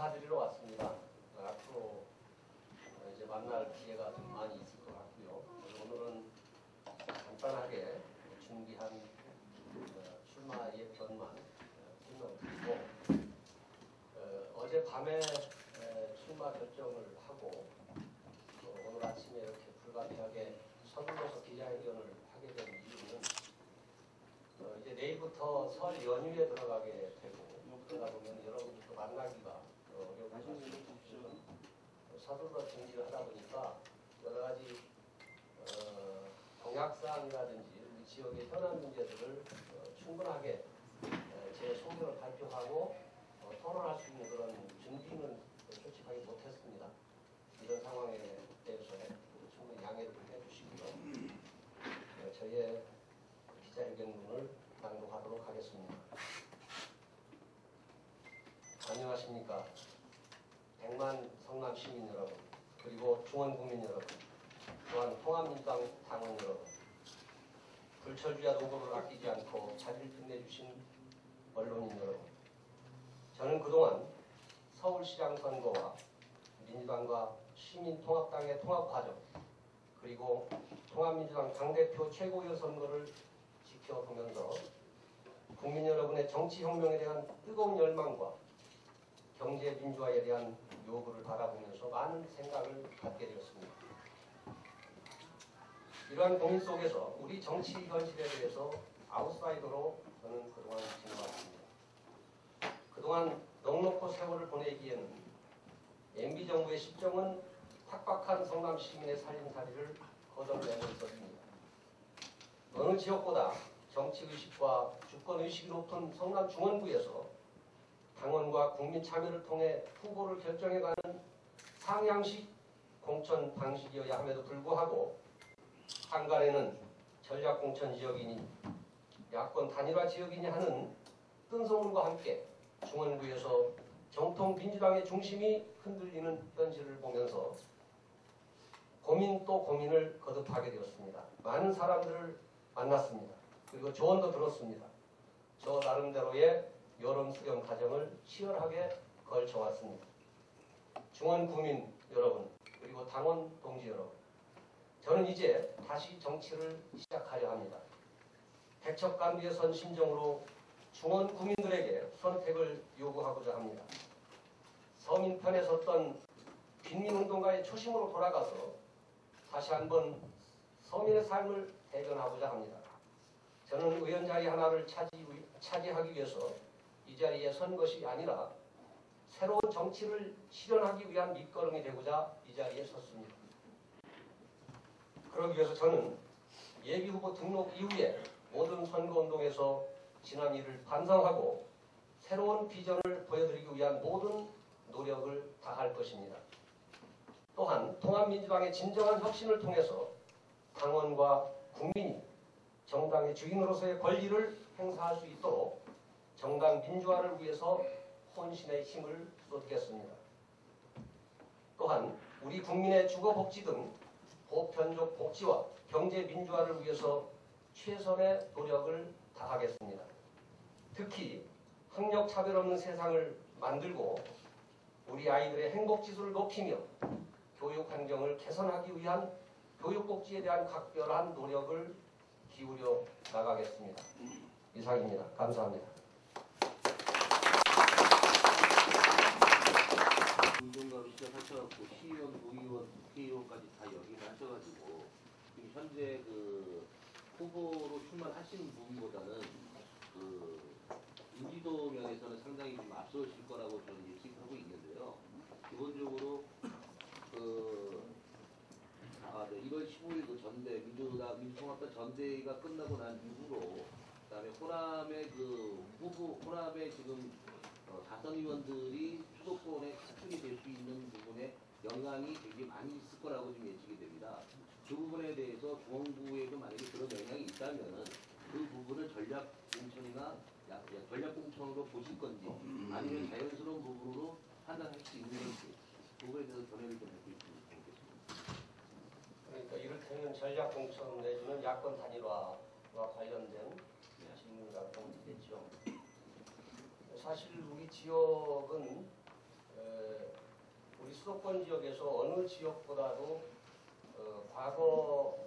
인사드리러 왔습니다. 앞으로 이제 만날 기회가 좀 많이 있을 것 같고요. 오늘은 간단하게 준비한 출마 예편만 설명드리고 어젯밤에 출마 결정을 하고 오늘 아침에 이렇게 불가피하게 서둘러서 기자회견을 하게 된 이유는 이제 내일부터 설 연휴에 들어가게 되고 그러다 보면 여러분들도 만나기가 어려운 서둘러 준비를 하다 보니까 여러 가지 공약사항이라든지 우리 지역의 현안 문제들을 충분하게 제 소견을 발표하고 토론할 수 있는 그런 준비는 솔직하게 못했습니다. 이런 상황에 대해서 충분히 양해를 해주시고요. 저의 기자회견문을 낭독하도록 하겠습니다. 안녕하십니까. 100만 성남 시민 여러분, 그리고 중원 국민 여러분, 또한 통합민주당 당원 여러분, 불철주야 노고를 아끼지 않고 자리를 빛내주신 언론인 여러분, 저는 그동안 서울시장 선거와 민주당과 시민통합당의 통합 과정, 그리고 통합민주당 당대표 최고위원 선거를 지켜보면서 국민 여러분의 정치혁명에 대한 뜨거운 열망과 경제민주화에 대한 요구를 바라보면서 많은 생각을 갖게 되었습니다. 이러한 고민 속에서 우리 정치 현실에 대해서 아웃사이더로 저는 그동안 지내왔습니다. 그동안 넉넉고 세월을 보내기에는 MB정부의 실정은 팍팍한 성남 시민의 살림살이를 거덜내고 있었습니다. 어느 지역보다 정치의식과 주권의식이 높은 성남 중원구에서 당원과 국민 참여를 통해 후보를 결정해가는 상향식 공천 방식이어야 함에도 불구하고 한간에는 전략공천 지역이니 야권 단일화 지역이니 하는 뜬소문과 함께 중원구에서 정통 민주당의 중심이 흔들리는 현실을 보면서 고민 또 고민을 거듭하게 되었습니다. 많은 사람들을 만났습니다. 그리고 조언도 들었습니다. 저 나름대로의 여론 수렴 과정을 치열하게 걸쳐왔습니다. 중원 국민 여러분, 그리고 당원 동지 여러분, 저는 이제 다시 정치를 시작하려 합니다. 백척간두에 선 심정으로 중원 국민들에게 선택을 요구하고자 합니다. 서민 편에 섰던 빈민운동가의 초심으로 돌아가서 다시 한번 서민의 삶을 대변하고자 합니다. 저는 의원 자리 하나를 차지하기 위해서 이 자리에 선 것이 아니라 새로운 정치를 실현하기 위한 밑거름이 되고자 이 자리에 섰습니다. 그러기 위해서 저는 예비후보 등록 이후에 모든 선거운동에서 지난 일을 반성하고 새로운 비전을 보여드리기 위한 모든 노력을 다할 것입니다. 또한 통합민주당의 진정한 혁신을 통해서 당원과 국민이 정당의 주인으로서의 권리를 행사할 수 있도록 정당 민주화를 위해서 혼신의 힘을 쏟겠습니다. 또한 우리 국민의 주거복지 등 보편적 복지와 경제 민주화를 위해서 최선의 노력을 다하겠습니다. 특히 학력 차별 없는 세상을 만들고 우리 아이들의 행복지수를 높이며 교육 환경을 개선하기 위한 교육복지에 대한 각별한 노력을 기울여 나가겠습니다. 이상입니다. 감사합니다. 운동가로 시작하셔갖고 시의원, 도의원, 국회의원까지 다 역임을 하셔가지고 현재 그 후보로 출마하시는 분보다는 그 인지도 면에서는 상당히 좀 앞서실 거라고 저는 예측하고 있는데요. 기본적으로 그 1월 15일 그 전대 민주통합당 전대회가 끝나고 난 이후로 그다음에 호남의 그 후보 호남의 지금 다선 의원들이 수도권에 가축이 될 수 있는 부분에 영향이 되게 많이 있을 거라고 좀 예측이 됩니다. 그 부분에 대해서 중원구에도 만약에 그런 영향이 있다면은 그 부분을 전략공천이나 전략공천으로 보실 건지 아니면 자연스러운 부분으로 판단할 수 있는 건지 그 부분에 대해서 견해를 좀 해주시면 좋겠습니다. 그러니까 이를테면 전략공천 내지는 야권 단일화와 관련된 질문이라고 보면 되겠죠. 사실 우리 지역은 우리 수도권 지역에서 어느 지역보다도 과거부터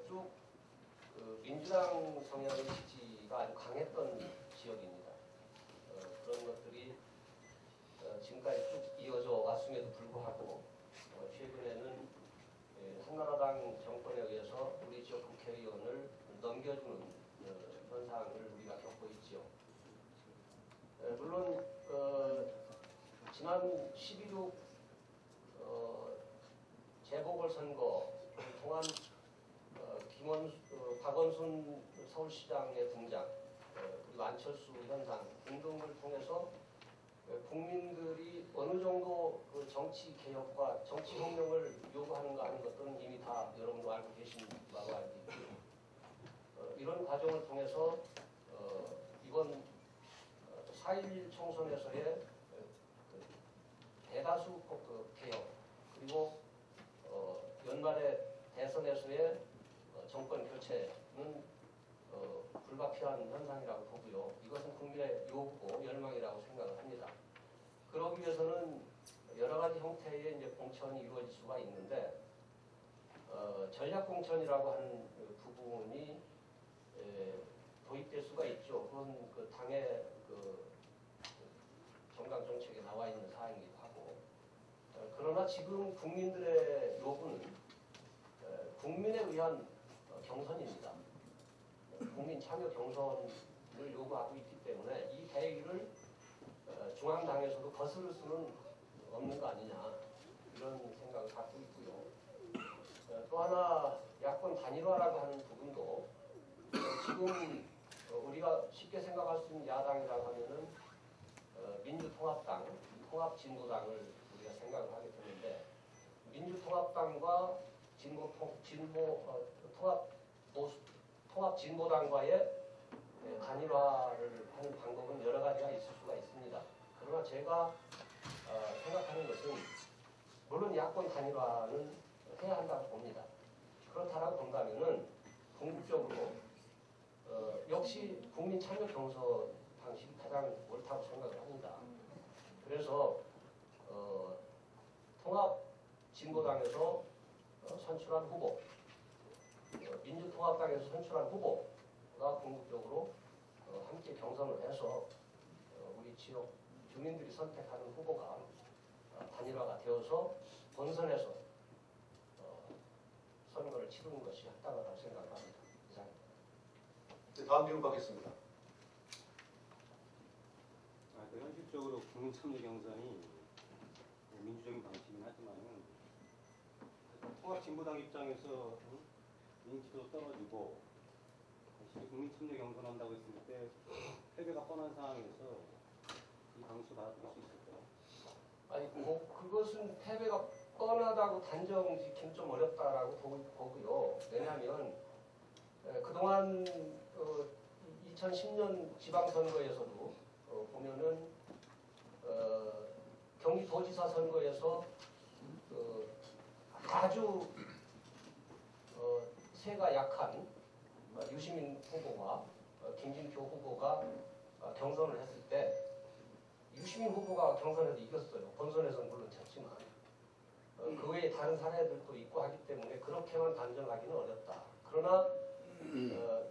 쭉 민주당 성향의 지지가 아주 강했던 지역입니다. 그런 것들이 지금까지 쭉 이어져 왔음에도 불구하고 최근에는 한나라당 정권에 의해서 우리 지역 국회의원을 넘겨주는 현상을 우리가 겪고 있지요. 물론 지난 11.6 재보궐선거 통한 박원순 서울시장의 등장, 그리고 안철수 현상 등등을 통해서 국민들이 어느 정도 그 정치 개혁과 정치 혁명을 요구하는가 하는 것들은 이미 다 여러분도 알고 계신 바로 알고 있고요. 이런 과정을 통해서 이번 4.11 총선에서의 대다수 개혁, 그리고 연말에 대선에서의 정권 교체는 불가피한 현상이라고 보고요. 이것은 국민의 요구고 열망이라고 생각을 합니다. 그러기 위해서는 여러 가지 형태의 이제 공천이 이루어질 수가 있는데 전략 공천이라고 하는 그 부분이 도입될 수가 있죠. 그건 그 당의 그 정당 정책에 나와 있는 사항이기도 하고, 그러나 지금 국민들의 요구는 국민에 의한 경선입니다. 국민 참여 경선을 요구하고 있기 때문에 이 대의를 중앙당에서도 거스를 수는 없는 거 아니냐, 이런 생각을 갖고 있고요. 또 하나 야권 단일화라고 하는 부분도 지금 우리가 쉽게 생각할 수 있는 야당이라고 하면은 민주통합당, 통합진보당을 우리가 생각을 하게 되는데, 민주통합당과 통합진보당과의 단일화를 하는 방법은 여러 가지가 있을 수가 있습니다. 그러나 제가 생각하는 것은 물론 야권 단일화는 해야 한다고 봅니다. 그렇다라고 본다면은 궁극적으로 역시 국민 참여 경선 방식이 가장 옳다고 생각을 합니다. 그래서 통합진보당에서 선출한 후보, 민주통합당에서 선출한 후보가 궁극적으로 함께 경선을 해서 우리 지역 주민들이 선택하는 후보가 단일화가 되어서 본선에서 선거를 치르는 것이 합당하다고 생각합니다. 이상입니다. 네, 다음 질문 받겠습니다. 현실적으로 국민 참여 경선이 민주적인 방식이긴 하지만 통합진보당 입장에서 인지도 떨어지고 다시 국민 참여 경선한다고 했을 때 패배가 뻔한 상황에서 이 방식을 받아들일 수 있을까요? 아니 그것은 패배가 뻔하다고 단정 짓기는 좀 어렵다라고 보고요. 왜냐하면 그동안 2010년 지방선거에서도 보면은 경기도지사 선거에서 아주 세가 약한 유시민 후보와 김진표 후보가 경선을 했을 때 유시민 후보가 경선에서 이겼어요. 본선에서는 물론 졌지만 그 외에 다른 사례들도 있고 하기 때문에 그렇게만 단정하기는 어렵다. 그러나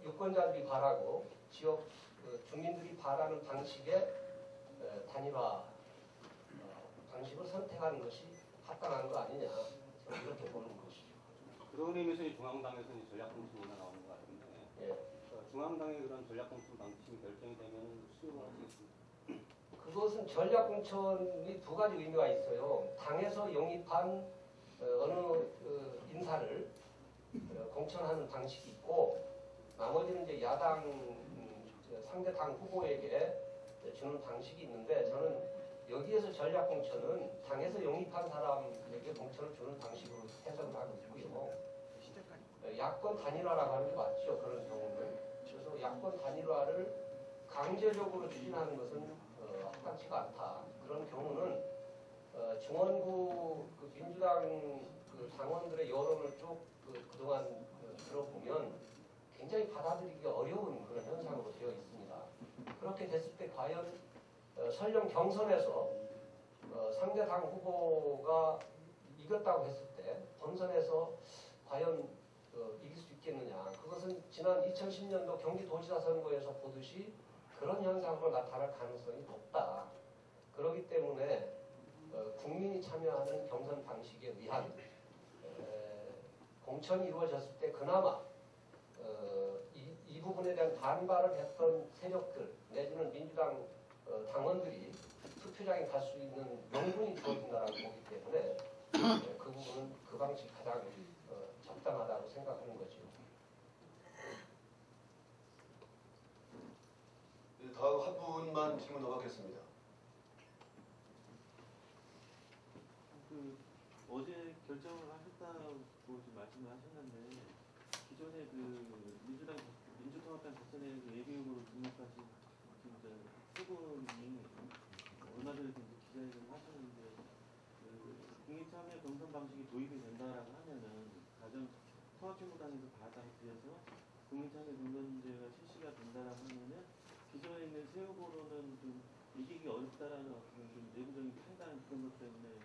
유권자들이 바라고 지역 주민들이 바라는 방식의 단일화 방식을 선택하는 것이 합당한 거 아니냐, 저는 이렇게 보는 것이죠. 그런 의미에서 중앙당에서 전략공천이 나오는 것 같은데 예. 중앙당의 그런 전략공천 방침이 결정이 되면 수용을 하시겠습니까? 그것은 전략공천이 두 가지 의미가 있어요. 당에서 영입한 어느 인사를 공천하는 방식이 있고, 나머지는 이제 야당 상대당 후보에게 주는 방식이 있는데, 저는 여기에서 전략공천은 당에서 영입한 사람에게 공천을 주는 방식으로 해석을 하고 있고요. 야권 단일화라고 하는 게 맞죠, 그런 경우는. 그래서 야권 단일화를 강제적으로 추진하는 것은 합당치가 않다. 그런 경우는 중원구 민주당 당원들의 여론을 쭉 그동안 들어보면 굉장히 받아들이기 어려운 그런 현상으로 되어 있습니다. 그렇게 됐을 때 과연 설령 경선에서 상대 당 후보가 이겼다고 했을 때 본선에서 과연 이길 수 있겠느냐. 그것은 지난 2010년도 경기도지사 선거에서 보듯이 그런 현상으로 나타날 가능성이 높다. 그렇기 때문에 국민이 참여하는 경선 방식에 의한 공천이 이루어졌을 때 그나마 이 부분에 대한 반발을 했던 세력들 내지는 민주당 당원들이 투표장에 갈 수 있는 명분이 주어진다라고 보기 때문에 그 부분은 그 방식이 가장 적당하다고 생각하는 거죠. 네, 다음 한 분만 질문 더 받겠습니다. 어제 결정을 하셨다고 지금 말씀을 하셨는데 기존에 민주통합당 자체의 예비후보로 등록하신 세 분이 얼마 전에 기자회견을 하셨는데 국민참여 경선 방식이 도입이 된다라고 하면은 가정 통합진보당에서 받아들여서 국민참여 경선제가 실시가 된다라고 하면은 기존에 있는 세 후보로는 좀 이기기 어렵다라는 어떤 좀 내부적인 판단 그런 것 때문에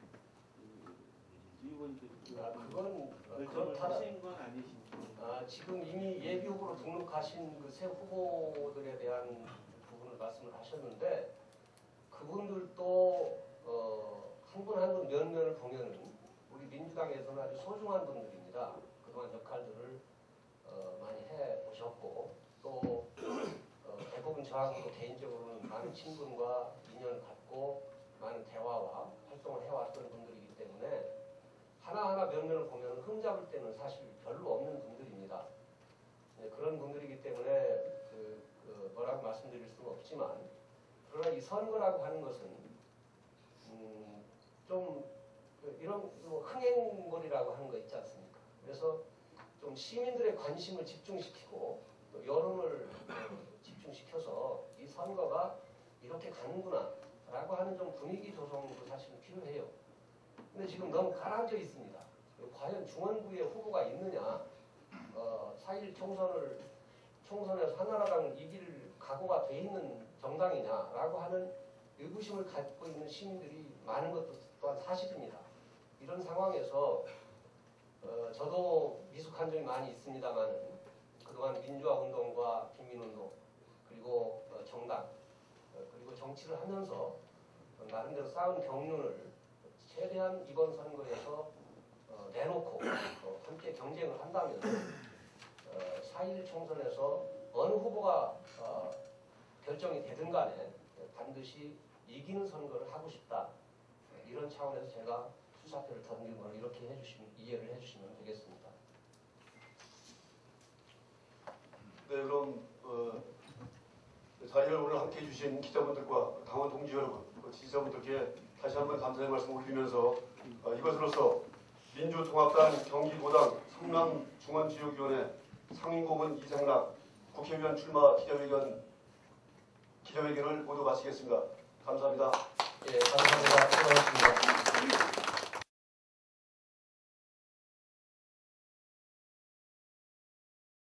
그거는 결정을 그렇다. 하신 건 아니신가요? 지금 이미 예비 후보로 등록하신 그 새 후보들에 대한 부분을 말씀을 하셨는데 그분들도 한 분 한 분 면면을 보면은 우리 민주당에서는 아주 소중한 분들입니다. 그동안 역할들을 많이 해 보셨고 또 대부분 저하고도 개인적으로는 많은 친분과 인연을 갖고 많은 대화와 활동을 해왔던 분들이기 때문에 하나하나 면면을 보면 흠잡을 때는 사실 별로 없는 분들입니다. 네, 그런 분들이기 때문에 뭐라고 말씀드릴 수는 없지만 그러나 이 선거라고 하는 것은 좀 이런 흥행몰이라고 하는 거 있지 않습니까? 그래서 좀 시민들의 관심을 집중시키고 또 여론을 집중시켜서 이 선거가 이렇게 가는구나 라고 하는 좀 분위기 조성도 사실은 필요해요. 근데 지금 너무 가라앉아 있습니다. 과연 중원부에 후보가 있느냐, 4.1 총선에서 한나라당을 이길 각오가 돼 있는 정당이냐라고 하는 의구심을 갖고 있는 시민들이 많은 것도 또한 사실입니다. 이런 상황에서 저도 미숙한 점이 많이 있습니다만 그동안 민주화운동과 빈민운동 그리고 정당 그리고 정치를 하면서 나름대로 쌓은 경륜을 최대한 이번 선거에서 내놓고 함께 경쟁을 한다면 4.1 총선에서 어느 후보가 결정이 되든 간에 반드시 이기는 선거를 하고 싶다. 이런 차원에서 제가 투사표를 던진 걸 이렇게 이해를 해주시면 되겠습니다. 네, 그럼 자리를 오늘 함께해 주신 기자분들과 당원 동지 여러분, 지지자분들께 다시 한번 감사의 말씀 올리면서 이것으로서 민주통합당 경기도당 성남중원지역위원회 상임고문 이상락 국회의원 출마 기자회견을 모두 마치겠습니다. 감사합니다. 예, 감사합니다. 수고하셨습니다.